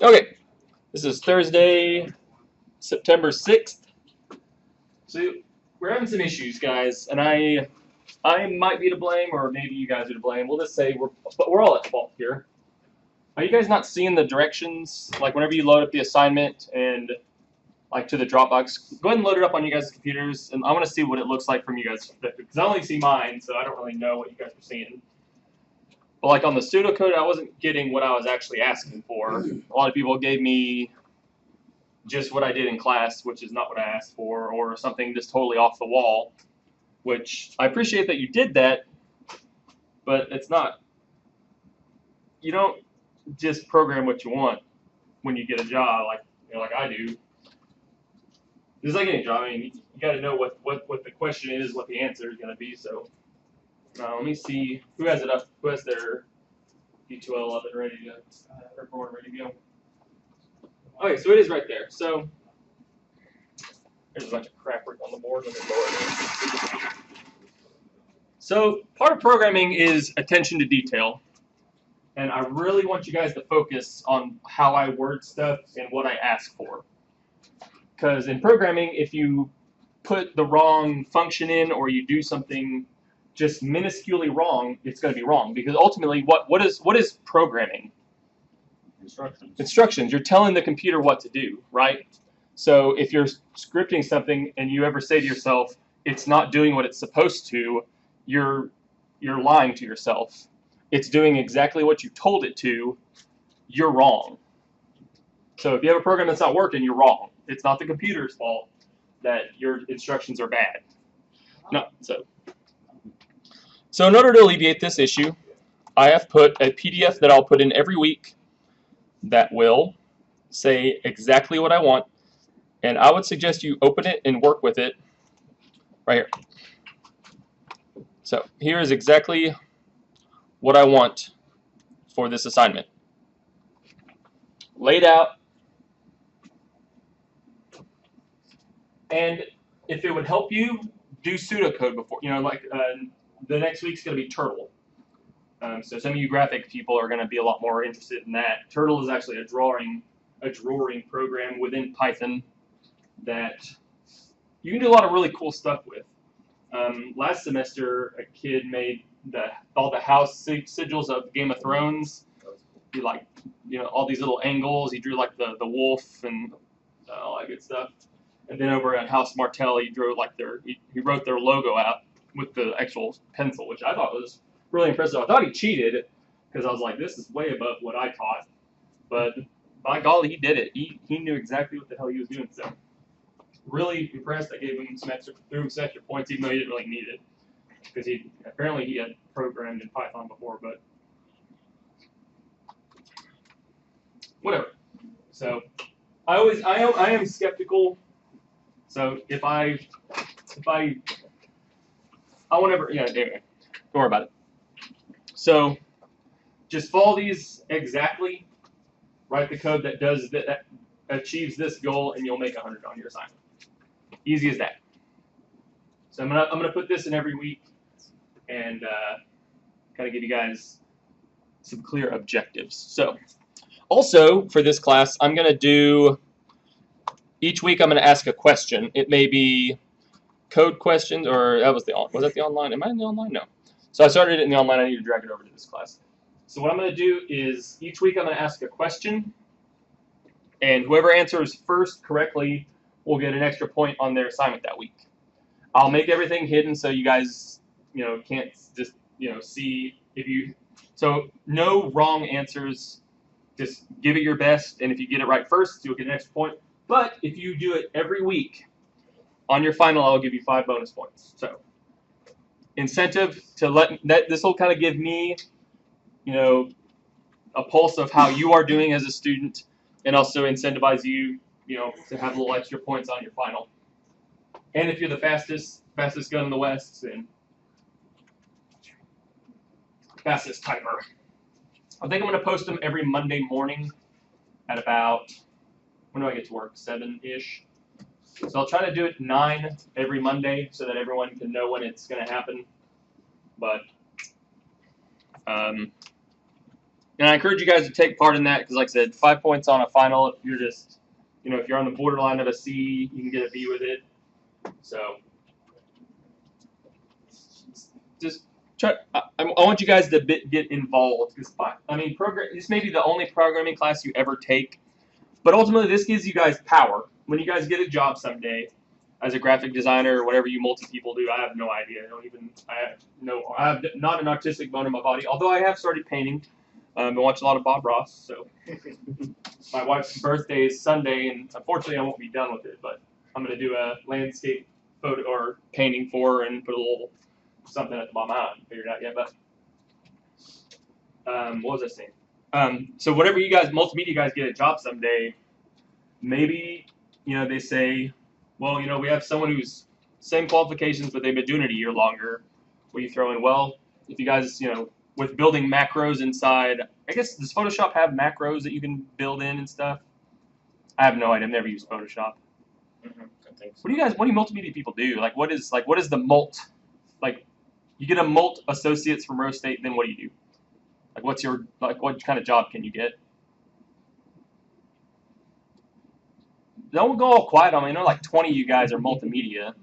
Okay, this is Thursday, September 6th. So we're having some issues, guys, and I might be to blame, or maybe you guys are to blame. We'll just say we're all at fault here. Are you guys not seeing the directions? Like whenever you load up the assignment and like to the Dropbox, go ahead and load it up on you guys' computers, and I want to see what it looks like from you guys because I only see mine, so I don't really know what you guys are seeing. But like on the pseudocode, I wasn't getting what I was actually asking for. A lot of people gave me just what I did in class, which is not what I asked for, or something just totally off the wall, which I appreciate that you did that, but it's not, you don't just program what you want when you get a job like I do. Just like any job, I mean, you got to know what the question is, what the answer is going to be. So let me see who has it up, who has their D2L11 ready to report ready to go. Okay, so it is right there. So there's a bunch of crap on the board. Let me lower it. So part of programming is attention to detail. And I really want you guys to focus on how I word stuff and what I ask for. Because in programming, if you put the wrong function in or you do something just minusculely wrong, it's going to be wrong. Because ultimately, what is programming? Instructions. Instructions. You're telling the computer what to do, right? So if you're scripting something and you ever say to yourself, it's not doing what it's supposed to, you're lying to yourself. It's doing exactly what you told it to, you're wrong. So if you have a program that's not working, you're wrong. It's not the computer's fault that your instructions are bad. No, so in order to alleviate this issue, I have put a PDF that I'll put in every week that will say exactly what I want, and I would suggest you open it and work with it right here. So here is exactly what I want for this assignment. Laid out. And if it would help you, do pseudocode before. The next week's going to be Turtle. So some of you graphic people are going to be a lot more interested in that. Turtle is actually a drawing program within Python that you can do a lot of really cool stuff with. Last semester, a kid made all the house sigils of Game of Thrones. He all these little angles. He drew like the wolf and all that good stuff. And then over at House Martell, he drew he wrote their logo out with the actual pencil, which I thought was really impressive. I thought he cheated because I was like, this is way above what I taught. But by golly, he did it. He knew exactly what the hell he was doing. So really impressed. I gave him some extra points, even though he didn't really need it, because he had programmed in Python before. But whatever. So I am skeptical. So if I won't ever, anyway, don't worry about it. So just follow these exactly. Write the code that achieves this goal, and you'll make 100 on your assignment. Easy as that. So I'm gonna put this in every week, and kind of give you guys some clear objectives. So also for this class, I'm gonna do each week. I'm gonna ask a question. It may be code questions, or was that the online? Am I in the online? No. So I started it in the online. I need to drag it over to this class. So what I'm going to do is each week I'm going to ask a question, and whoever answers first correctly will get an extra point on their assignment that week. I'll make everything hidden so you guys, can't just, see if you. So no wrong answers. Just give it your best, and if you get it right first, you'll get an extra point. But if you do it every week, on your final, I'll give you 5 bonus points. So incentive to this will kind of give me, a pulse of how you are doing as a student, and also incentivize you, to have a little extra points on your final. And if you're the fastest gun in the West, then fastest typer. I think I'm going to post them every Monday morning at about, when do I get to work? 7-ish. So I'll try to do it 9 every Monday so that everyone can know when it's going to happen. But And I encourage you guys to take part in that because, like I said, 5 points on a final. If you're just, if you're on the borderline of a C, you can get a B with it. So just try. I want you guys to get involved because this may be the only programming class you ever take, but ultimately this gives you guys power when you guys get a job someday as a graphic designer or whatever you multi people do. I have no idea. I have not an artistic bone in my body. Although I have started painting. Been watching a lot of Bob Ross. So my wife's birthday is Sunday, and unfortunately I won't be done with it. But I'm gonna do a landscape photo or painting for her and put a little something at the bottom. I haven't figured it out yet, but what was I saying? So whatever you guys, multimedia guys, get a job someday, maybe they say, well, we have someone who's same qualifications, but they've been doing it a year longer. What you throw in? Well, if you guys, with building macros inside, I guess does Photoshop have macros that you can build in and stuff? I have no idea. I've never used Photoshop. I think so. What do you multimedia people do? What is the mult? Like, you get a mult associates from Rose State, then what do you do? What kind of job can you get? Don't go all quiet on me. I know 20 of you guys are multimedia.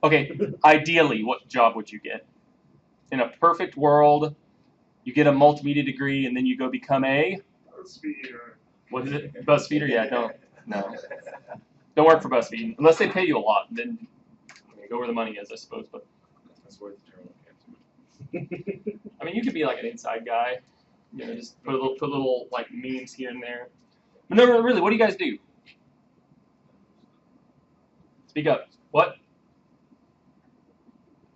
Okay, ideally, what job would you get? In a perfect world, you get a multimedia degree and then you go become a BuzzFeeder. What is it? BuzzFeeder? Yeah, no. Don't work for BuzzFeed unless they pay you a lot. Then go where the money is, I suppose. But That's where the journal I mean, you could be an inside guy. Just put little memes here and there. But no, really, what do you guys do? Speak up. What?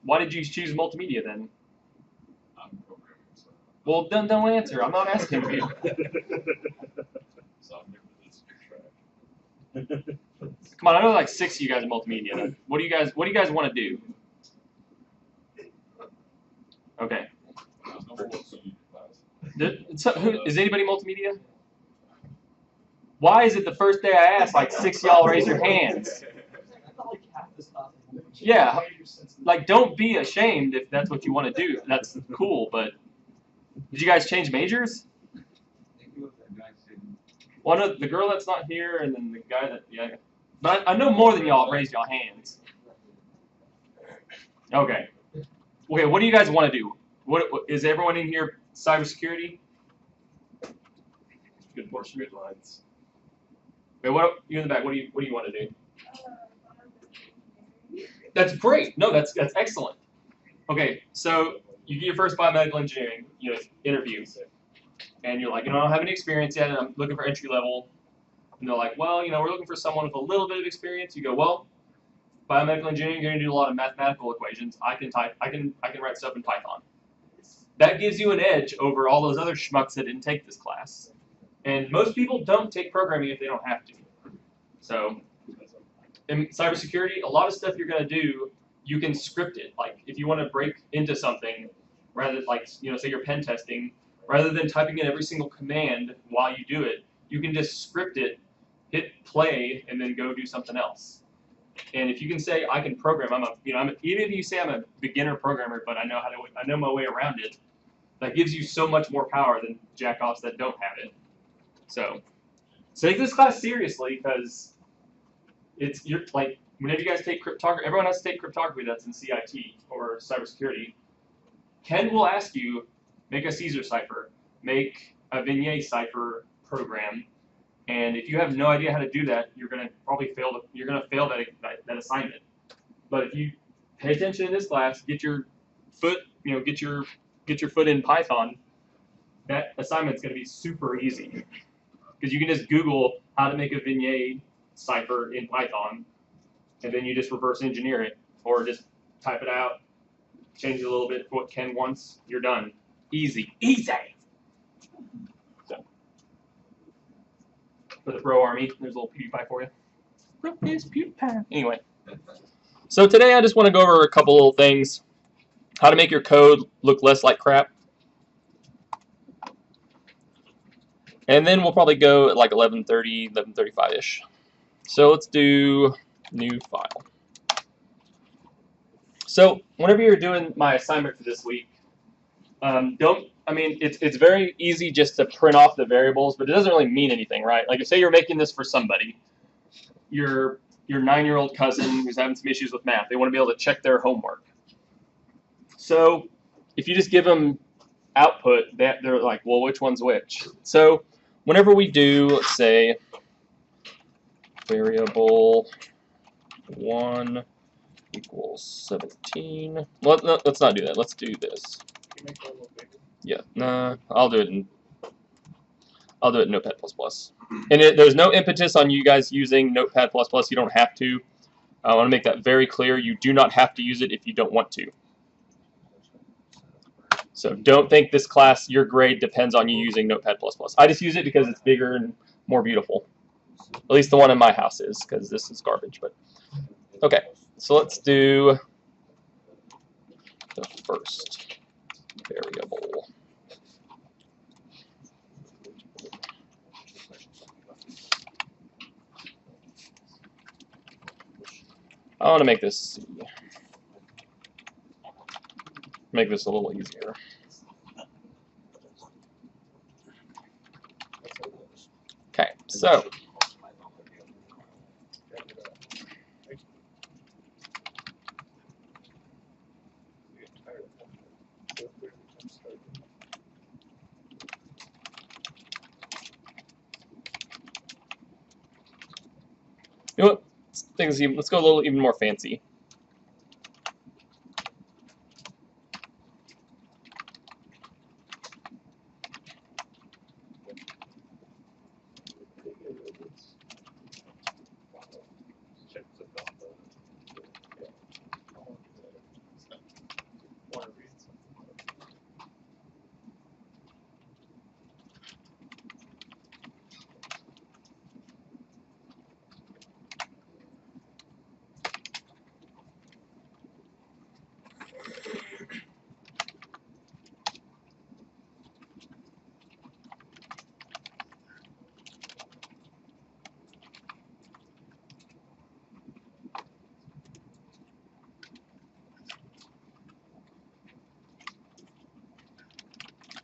Why did you choose multimedia then? I'm programming, so. Well, don't answer. I'm not asking you. So I'm here for this track. Come on, I know 6 of you guys are multimedia. What do you guys want to do? Okay. Is anybody multimedia? Why is it the first day I asked 6 of y'all raise your hands? Yeah, don't be ashamed if that's what you want to do. That's cool, but did you guys change majors? One of the girl that's not here, and then the guy that But I know more than y'all have raised y'all hands. Okay. Okay, what do you guys want to do? What is everyone in here? Cybersecurity. Good portion. Good lines. Wait, what? You in the back? What do you want to do? That's great. No, that's excellent. Okay, so you get your first biomedical engineering, interview, and you're like, I don't have any experience yet, and I'm looking for entry level. And they're like, well, we're looking for someone with a little bit of experience. You go, well, biomedical engineering, you're going to do a lot of mathematical equations. I can write stuff in Python. That gives you an edge over all those other schmucks that didn't take this class. And most people don't take programming if they don't have to. So in cybersecurity, a lot of stuff you're going to do, you can script it. If you want to break into something, rather say you're pen testing, rather than typing in every single command while you do it, you can just script it, hit play, and then go do something else. And if you can say I can program, even if you say I'm a beginner programmer, but I know my way around it, that gives you so much more power than jackoffs that don't have it. So take this class seriously because whenever you guys take cryptography, everyone has to take cryptography that's in CIT or cybersecurity. Ken will ask you, make a Caesar cipher, make a Vignette cipher program, and if you have no idea how to do that, you're going to probably fail. You're going to fail that assignment. But if you pay attention in this class, get your foot in Python, that assignment's going to be super easy because you can just Google how to make a Vignette cipher in Python, and then you just reverse engineer it or just type it out, change it a little bit for what Ken wants. You're done. Easy. So, for the Pro Army, there's a little PewDiePie for you. PewDiePie. Anyway, so today I just want to go over a couple little things. How to make your code look less like crap. And then we'll probably go at 11:30, 11:35-ish. So let's do new file. So whenever you're doing my assignment for this week, I mean, it's very easy just to print off the variables, but it doesn't really mean anything, right? Like, if say you're making this for somebody, your 9-year-old cousin who's having some issues with math, they want to be able to check their homework. So if you just give them output, they're like, well, which one's which? So whenever we do, let's say, variable 1 equals 17. Well, no, let's not do that. Let's do this. Can you make that a little bigger? Yeah, nah, I'll do it in Notepad++. And there's no impetus on you guys using Notepad++. You don't have to. I want to make that very clear. You do not have to use it if you don't want to. So don't think this class, your grade depends on you using Notepad++. I just use it because it's bigger and more beautiful. At least the one in my house is, because this is garbage. But okay, so let's do the first variable. I want to make this a little easier. Okay, so you know what? Let's go a little even more fancy.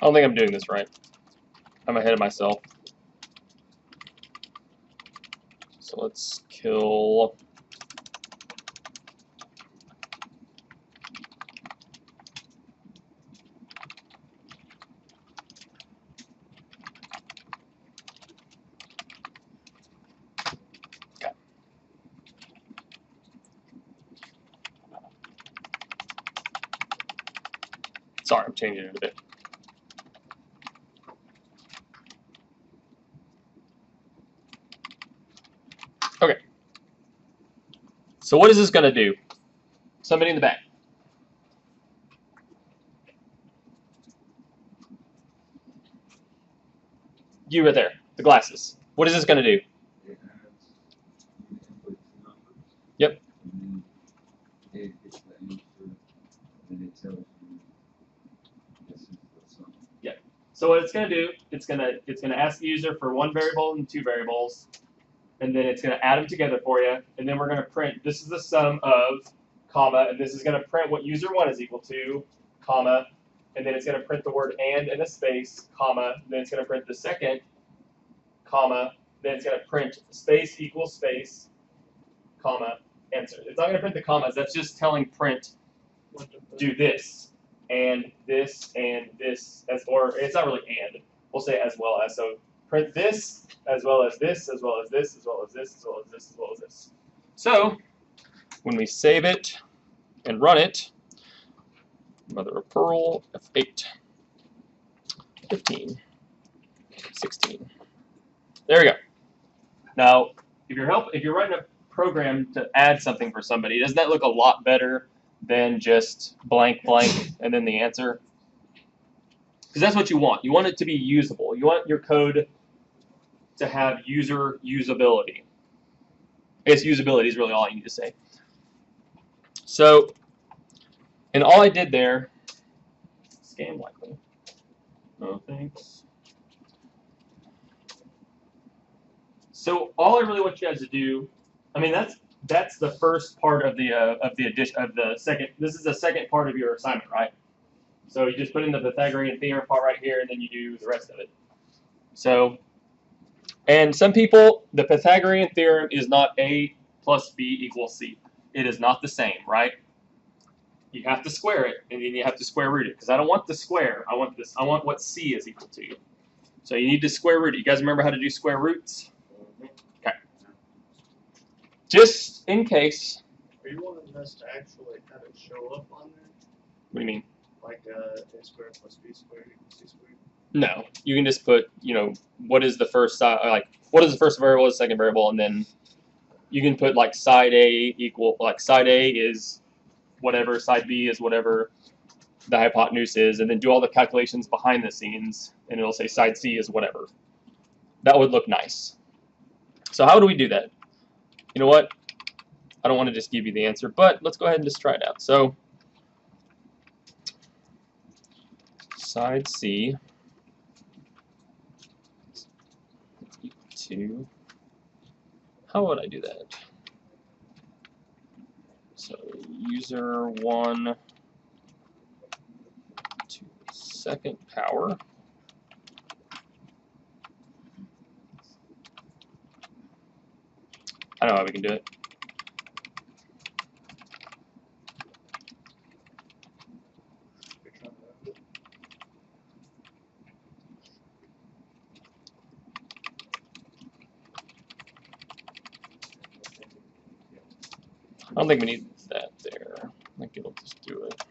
I don't think I'm doing this right. I'm ahead of myself. So let's kill. Okay. Sorry, I'm changing it a bit. Okay. So what is this going to do? Somebody in the back. You right there. The glasses. What is this going to do? Yep. Yeah. So what it's going to do, it's going to ask the user for one variable and two variables, and then it's going to add them together for you, and then we're going to print, this is the sum of, comma, and this is going to print what user one is equal to, comma, and then it's going to print the word and a space, comma, then it's going to print the second, comma, then it's going to print space equals space, comma, answer. It's not going to print the commas, that's just telling print, do this, and this, or it's not really and, we'll say as well as, so print this, as well as this, as well as this, as well as this, as well as this, as well as this. So, when we save it and run it, mother of pearl, F8, 15, 16. There we go. Now, if you're writing a program to add something for somebody, doesn't that look a lot better than just blank, blank, and then the answer? Because that's what you want. You want it to be usable. You want your code to have user usability. I guess usability is really all I need to say. So, and all I did there, scam likely. No thanks. So all I really want you guys to do, I mean that's the first part of the second. This is the second part of your assignment, right? So you just put in the Pythagorean theorem part right here, and then you do the rest of it. So, and some people, the Pythagorean theorem is not A plus B equals C. It is not the same, right? You have to square it, and then you have to square root it. Because I don't want the square. I want this. I want what C is equal to. So you need to square root it. You guys remember how to do square roots? Okay. Just in case. Are you wanting us to actually have it show up on there? What do you mean? Like A squared plus B squared equals C squared? No. You can just put, what is the first side, what is the first variable, the second variable, and then you can put like side A equal, like side A is whatever, side B is whatever the hypotenuse is, and then do all the calculations behind the scenes, and it'll say side C is whatever. That would look nice. So how do we do that? You know what? I don't want to just give you the answer, but let's go ahead and just try it out. So side C equal to, how would I do that? So user 1 to the second power. I don't know how we can do it. I don't think we need that there. I think it'll just do it.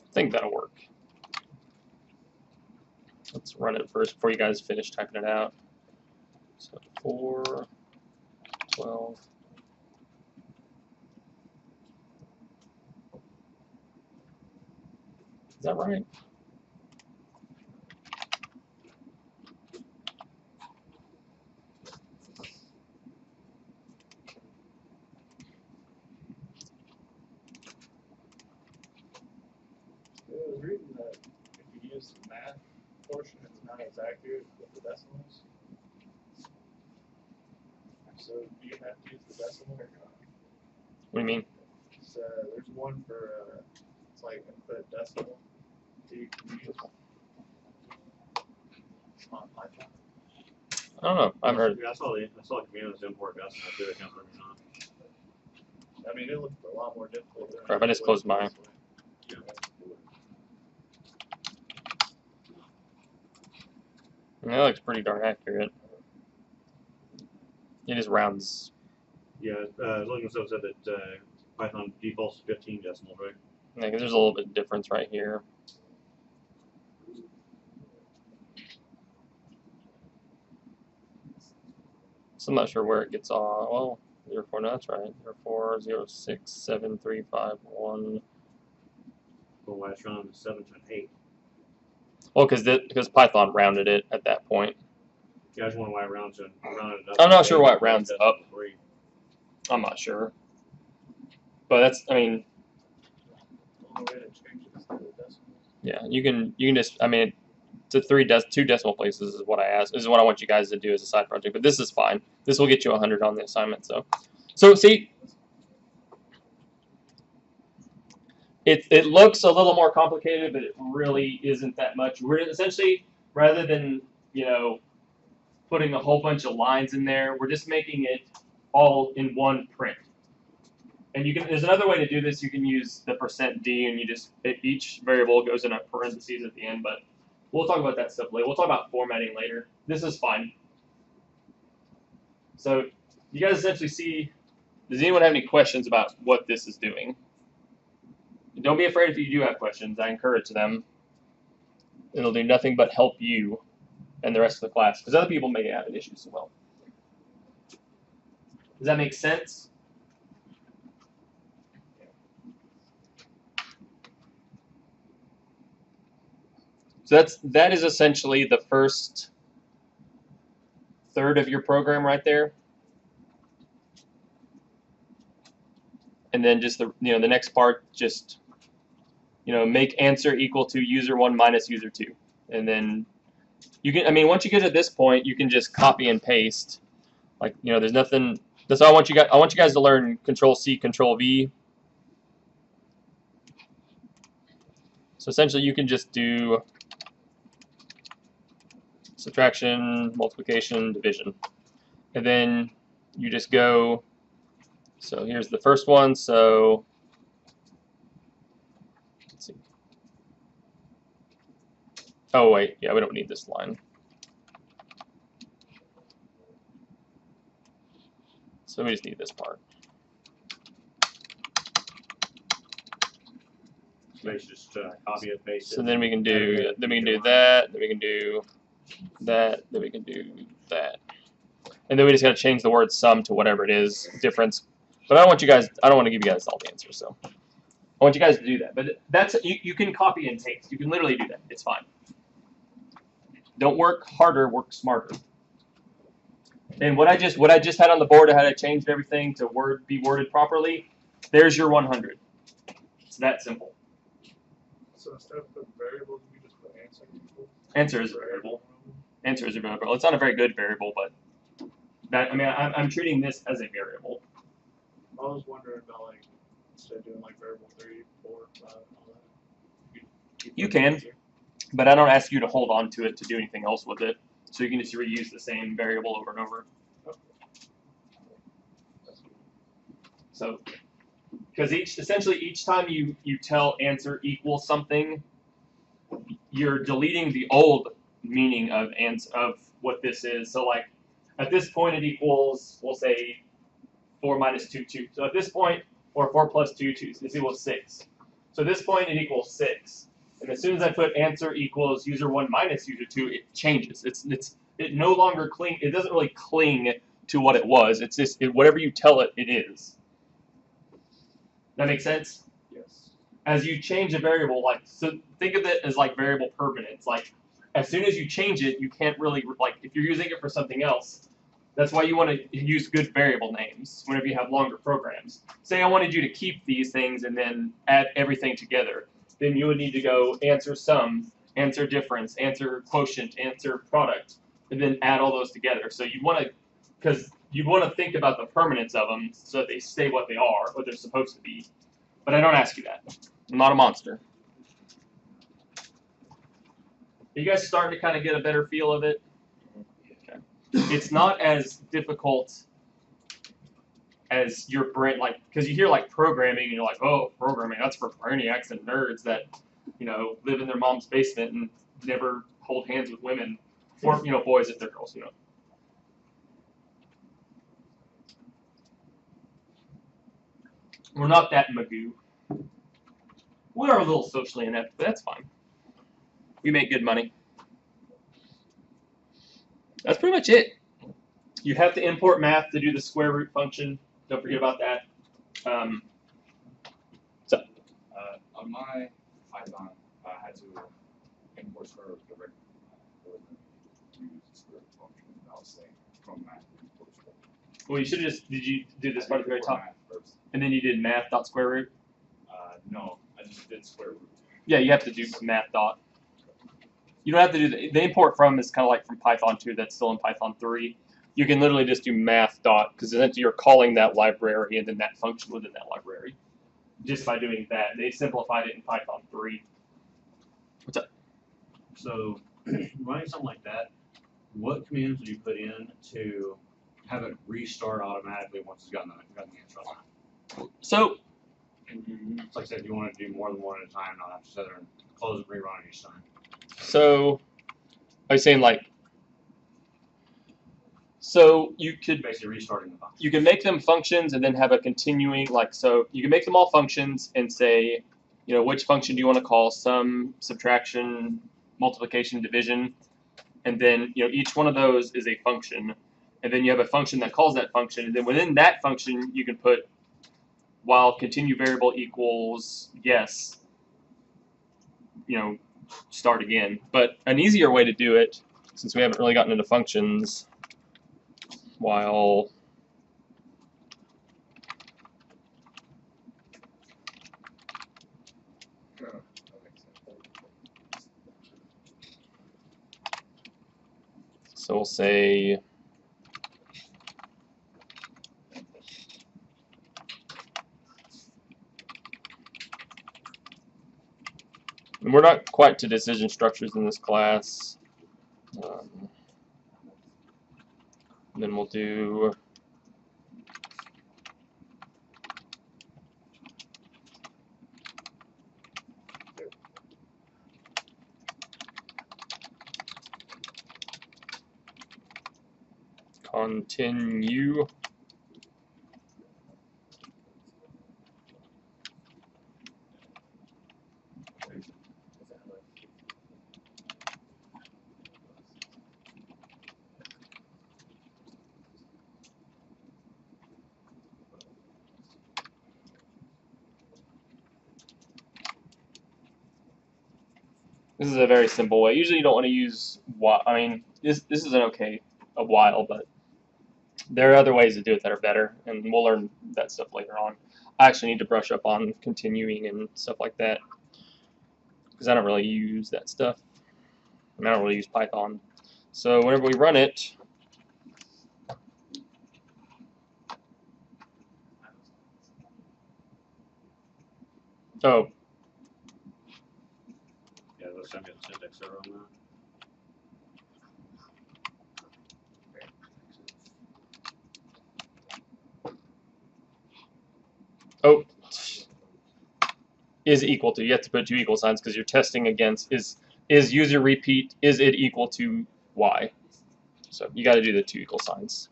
I think that'll work. Let's run it first before you guys finish typing it out. So 4, 12. Is that right? I was reading that if you use the math portion, it's not as accurate with the decimals. So do you have to use the decimal or not? What do you mean? So there's one for it's like input decimal. Do you can use on Python? I don't know. I've heard. Yeah, I saw the commands import decimal too. I can't remember now. I mean, it looked a lot more difficult. Than Crap, I just closed mine. Yeah. That looks pretty darn accurate. It just rounds. Yeah, Lincoln said that Python defaults to 15 decimals, right? Yeah, 'cause there's a little bit of difference right here. So I'm not sure where it gets off. Well, 04, no, that's right. 04, 06, 7, 3, 5, 1. Well, last round is 7 to 8. Well, because Python rounded it at that point. Yeah, I just wonder why it rounded it up. I'm not sure why it rounds Decimal up. 3. I'm not sure. But that's, I mean, The only way to change it is to the decimals. yeah, you can just, I mean, to 2 decimal places is what I asked. This is what I want you guys to do as a side project. But this is fine. This will get you 100 on the assignment. So see, it looks a little more complicated, but it really isn't that much. We're essentially, rather than putting a whole bunch of lines in there, we're just making it all in one print. And there's another way to do this. You can use the %d, and each variable goes in a parentheses at the end. But We'll talk about that stuff later. We'll talk about formatting later. This is fine. So you guys essentially see, does anyone have any questions about what this is doing? Don't be afraid if you do have questions. I encourage them. It'll do nothing but help you and the rest of the class, because other people may have issues as well. Does that make sense? So that is essentially the first third of your program right there. And then just the next part, just make answer equal to user1 minus user2. And then you can, once you get to this point, you can just copy and paste. Like, there's nothing. That's all I want you guys to learn. Control C, Control V. So essentially, you can just do subtraction, multiplication, division, and then you just go. So here's the first one. So let's see. Oh wait, yeah, we don't need this line. So we just need this part. So just copy and paste. So then we can do that. Then we can do that. Then we can do that. Then we can do that. And then we just got to change the word sum to whatever it is, difference. But I don't want to give you guys all the answers. So I want you guys to do that. But that's you can copy and paste. You can literally do that. It's fine. Don't work harder. Work smarter. And what I just had on the board, I had changed everything to be worded properly. There's your 100. It's that simple. So instead of putting variables, we just put answer equal. Answer is a variable. Answer is a variable. It's not a very good variable, but that I'm treating this as a variable. I was wondering about like instead of doing like variable 3, 4, 5, and all that. You can, but I don't ask you to hold on to it to do anything else with it. So you can just reuse the same variable over and over. So, because essentially each time you tell answer equals something, you're deleting the old meaning of what this is. So like at this point it equals, we'll say 4 minus 2, 2. So at this point, or 4 plus 2, 2, this equals 6. So at this point it equals 6. And as soon as I put answer equals user1 minus user2, it changes. It no longer it doesn't really cling to what it was. It's just whatever you tell it, it is. That makes sense? Yes. As you change a variable, so think of it as like variable permanence. Like as soon as you change it, you can't really, if you're using it for something else, that's why you want to use good variable names whenever you have longer programs. Say I wanted you to keep these things and then add everything together. Then you would need to go answer sum, answer difference, answer quotient, answer product, and then add all those together. So you want to think about the permanence of them so that they stay what they are, what they're supposed to be. But I don't ask you that. I'm not a monster. Are you guys starting to kind of get a better feel of it? Okay. It's not as difficult as your brain, because you hear programming and you're like, oh, programming, that's for brainiacs and nerds that, live in their mom's basement and never hold hands with women, or, boys if they're girls, We're not that magoo. We are a little socially inept, but that's fine. We make good money. That's pretty much it. You have to import math to do the square root function. Don't forget about that. On my Python, I had to import square root directly. Use the square root function without saying from math to import square root. Well, you should have did you do this part at the very top? First. And then you did math dot square root? No, I just did square root. Yeah, you have to do math dot. You don't have to do the import from is kind of like from Python 2 that's still in Python 3. You can literally just do math dot because then you're calling that library and then that function within that library. Just by doing that. They simplified it in Python 3. What's up? So running something like that, what commands would you put in to have it restart automatically once it's gotten the answer online? So It's like I said, if you want to do more than one at a time, not have to sit there and close and rerun it each time. So, are you saying like? So you could Basically restarting the function. you can make them functions and then have a continuing like so you can make them all functions and say, you know, which function do you want to call sum, subtraction, multiplication, division, and then you know each one of those is a function, and then you have a function that calls that function, and then within that function you can put while continue variable equals yes, you know, start again. But an easier way to do it, since we haven't really gotten into functions, while That makes sense. so we'll say and we're not quite to decision structures in this class. Then we'll do continue. This is a very simple way. Usually you don't want to use while. I mean, this is an okay a while, but there are other ways to do it that are better, and we'll learn that stuff later on. I actually need to brush up on continuing and stuff like that because I don't really use that stuff. I don't really use Python. So whenever we run it, oh, Yeah, let's send me the syntax error on that. oh, is equal to. You have to put two equal signs because you're testing against is user repeat, is it equal to y? So you got to do the two equal signs.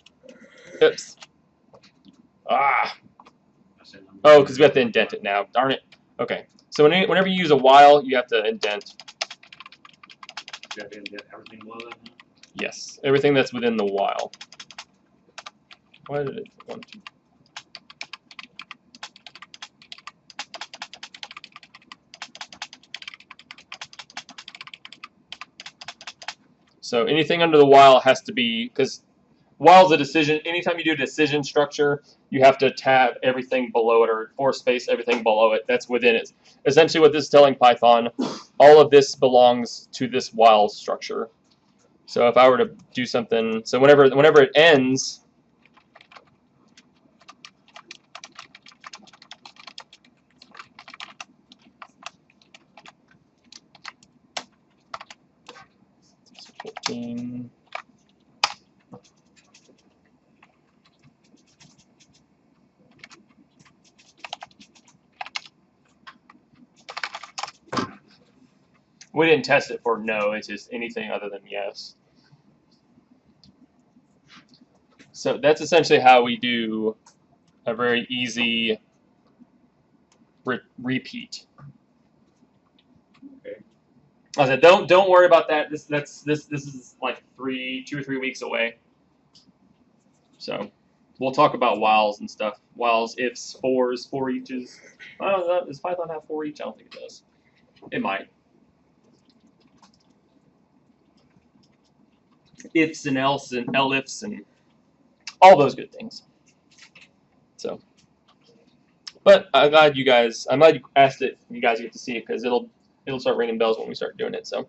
Oops. Ah. Oh, because we have to indent it now. Darn it. Okay. So whenever you use a while, you have to indent. You have to indent everything below that now? Yes, everything that's within the while. Why did it want to? So anything under the while has to be, because while is a decision, anytime you do a decision structure, you have to tab everything below it or force space everything below it that's within it. Essentially what this is telling Python, all of this belongs to this while structure. So if I were to do something, so whenever it ends, we didn't test it for no, it's just anything other than yes. So that's essentially how we do a very easy repeat. Okay. I said, don't worry about that. This is like 2 or 3 weeks away. So we'll talk about whiles and stuff. Whiles, ifs, fors, for eaches. Does Python have for each? I don't think it does. It might. Ifs and else and elifs and all those good things. So, but I'm glad you asked it. You guys get to see it because it'll start ringing bells when we start doing it. So,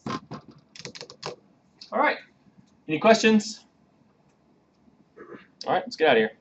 all right. Any questions? All right, let's get out of here.